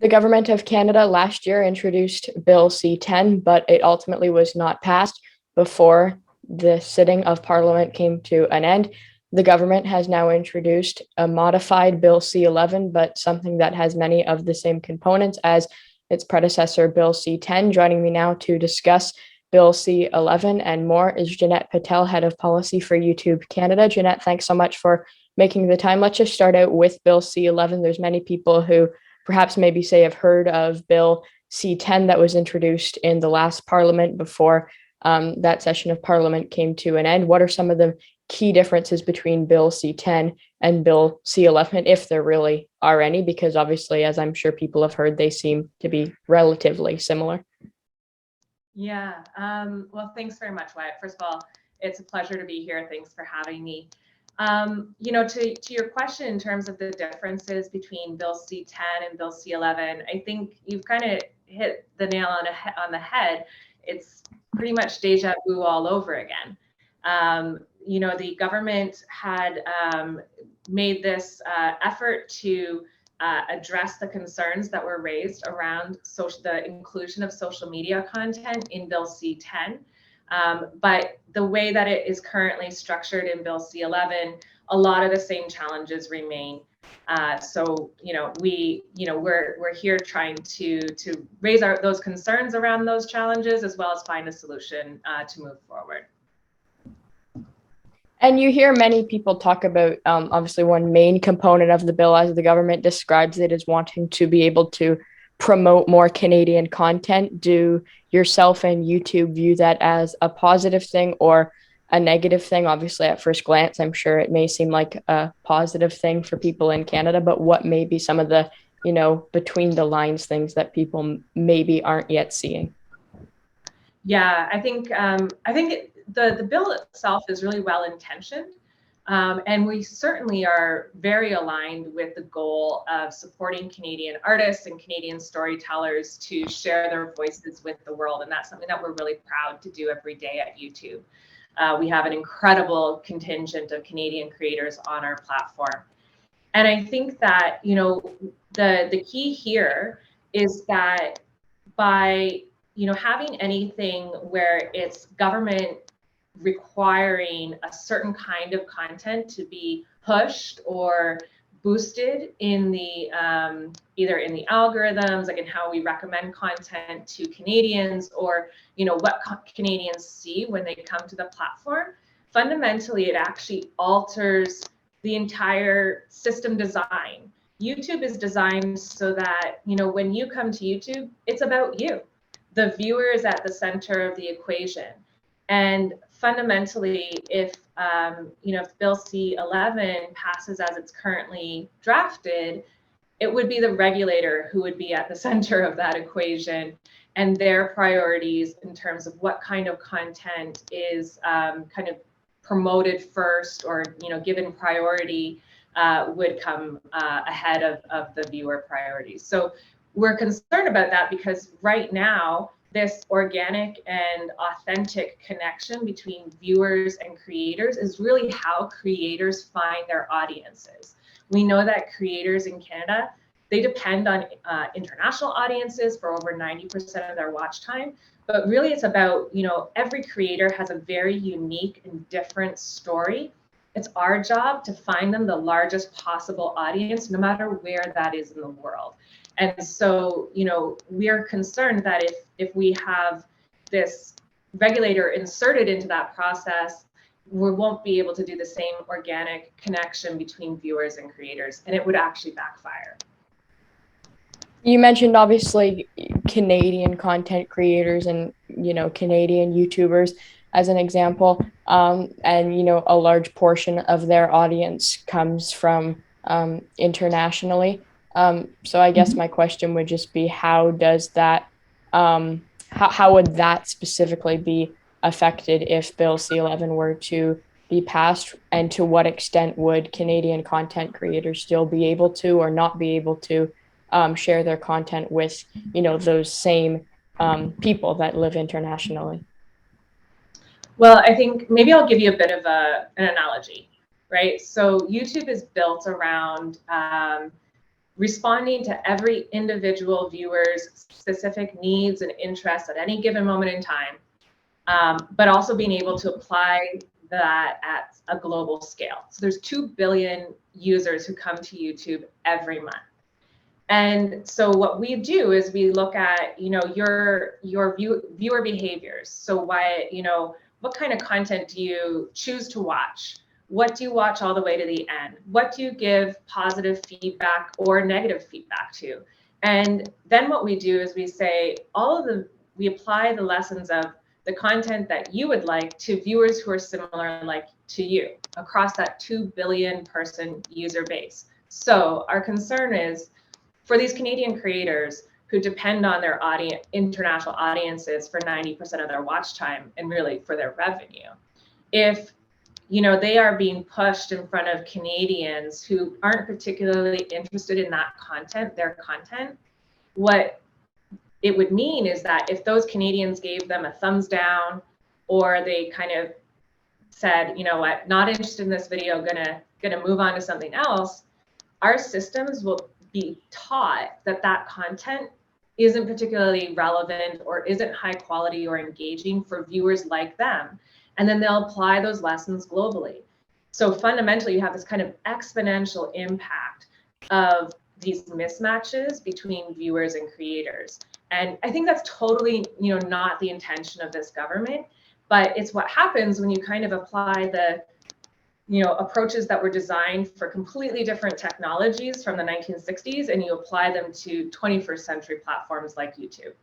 The government of Canada last year introduced Bill C-10, but it ultimately was not passed before the sitting of Parliament came to an end. The government has now introduced a modified Bill C-11, but something that has many of the same components as its predecessor, Bill C-10. Joining me now to discuss Bill C-11 and more is Jeanette Patell, Head of Policy for YouTube Canada. Jeanette, thanks so much for making the time. Let's just start out with Bill C-11. There's many people who perhaps maybe say have heard of Bill C-10 that was introduced in the last Parliament before that session of Parliament came to an end. What are some of the key differences between Bill C-10 and Bill C-11, if there really are any? Because obviously, as I'm sure people have heard, they seem to be relatively similar. Yeah, well, thanks very much, Wyatt. First of all, it's a pleasure to be here. Thanks for having me. To your question in terms of the differences between Bill C-10 and Bill C-11, I think you've kind of hit the nail on the head. It's pretty much deja vu all over again. The government had made this effort to address the concerns that were raised around the inclusion of social media content in Bill C-10. But the way that it is currently structured in Bill C-11, a lot of the same challenges remain. We're here trying to raise those concerns around those challenges, as well as find a solution to move forward. And you hear many people talk about, obviously, one main component of the bill, as the government describes it, is wanting to be able to promote more Canadian content. Do yourself and YouTube view that as a positive thing or a negative thing? Obviously, at first glance, I'm sure it may seem like a positive thing for people in Canada, but what may be some of the, between the lines things that people maybe aren't yet seeing? Yeah, I think the bill itself is really well intentioned. And we certainly are very aligned with the goal of supporting Canadian artists and Canadian storytellers to share their voices with the world. And that's something that we're really proud to do every day at YouTube. We have an incredible contingent of Canadian creators on our platform. And I think that, the key here is that by, having anything where it's government requiring a certain kind of content to be pushed or boosted in the either in the algorithms, like in how we recommend content to Canadians, or what Canadians see when they come to the platform. Fundamentally, it actually alters the entire system design. YouTube is designed so that when you come to YouTube, it's about you. The viewer is at the center of the equation. And fundamentally, if Bill C-11 passes as it's currently drafted, it would be the regulator who would be at the center of that equation, and their priorities in terms of what kind of content is kind of promoted first, or given priority, would come ahead of the viewer priorities. So we're concerned about that because right now, this organic and authentic connection between viewers and creators is really how creators find their audiences. We know that creators in Canada, they depend on international audiences for over 90% of their watch time. But really, it's about, every creator has a very unique and different story. It's our job to find them the largest possible audience, no matter where that is in the world. And so, we are concerned that if we have this regulator inserted into that process, we won't be able to do the same organic connection between viewers and creators, and it would actually backfire. You mentioned obviously Canadian content creators and Canadian YouTubers as an example, and a large portion of their audience comes from internationally. So I guess my question would just be, how does that, how would that specifically be affected if Bill C-11 were to be passed, and to what extent would Canadian content creators still be able to or not be able to share their content with, those same people that live internationally? Well, I think maybe I'll give you a bit of an analogy, right? So YouTube is built around responding to every individual viewer's specific needs and interests at any given moment in time, but also being able to apply that at a global scale. So there's 2 billion users who come to YouTube every month. And so what we do is we look at, your viewer behaviors. So what kind of content do you choose to watch? What do you watch all the way to the end? What do you give positive feedback or negative feedback to? And then what we do is we say we apply the lessons of the content that you would like to viewers who are similar like to you across that 2 billion person user base. So our concern is for these Canadian creators who depend on their international audiences for 90% of their watch time and really for their revenue. If they are being pushed in front of Canadians who aren't particularly interested in that content, their content, what it would mean is that if those Canadians gave them a thumbs down, or they kind of said, what, not interested in this video, gonna move on to something else, our systems will be taught that content isn't particularly relevant or isn't high quality or engaging for viewers like them. And then they'll apply those lessons globally. So fundamentally, you have this kind of exponential impact of these mismatches between viewers and creators. And I think that's totally, not the intention of this government, but it's what happens when you kind of apply the, approaches that were designed for completely different technologies from the 1960s, and you apply them to 21st century platforms like YouTube.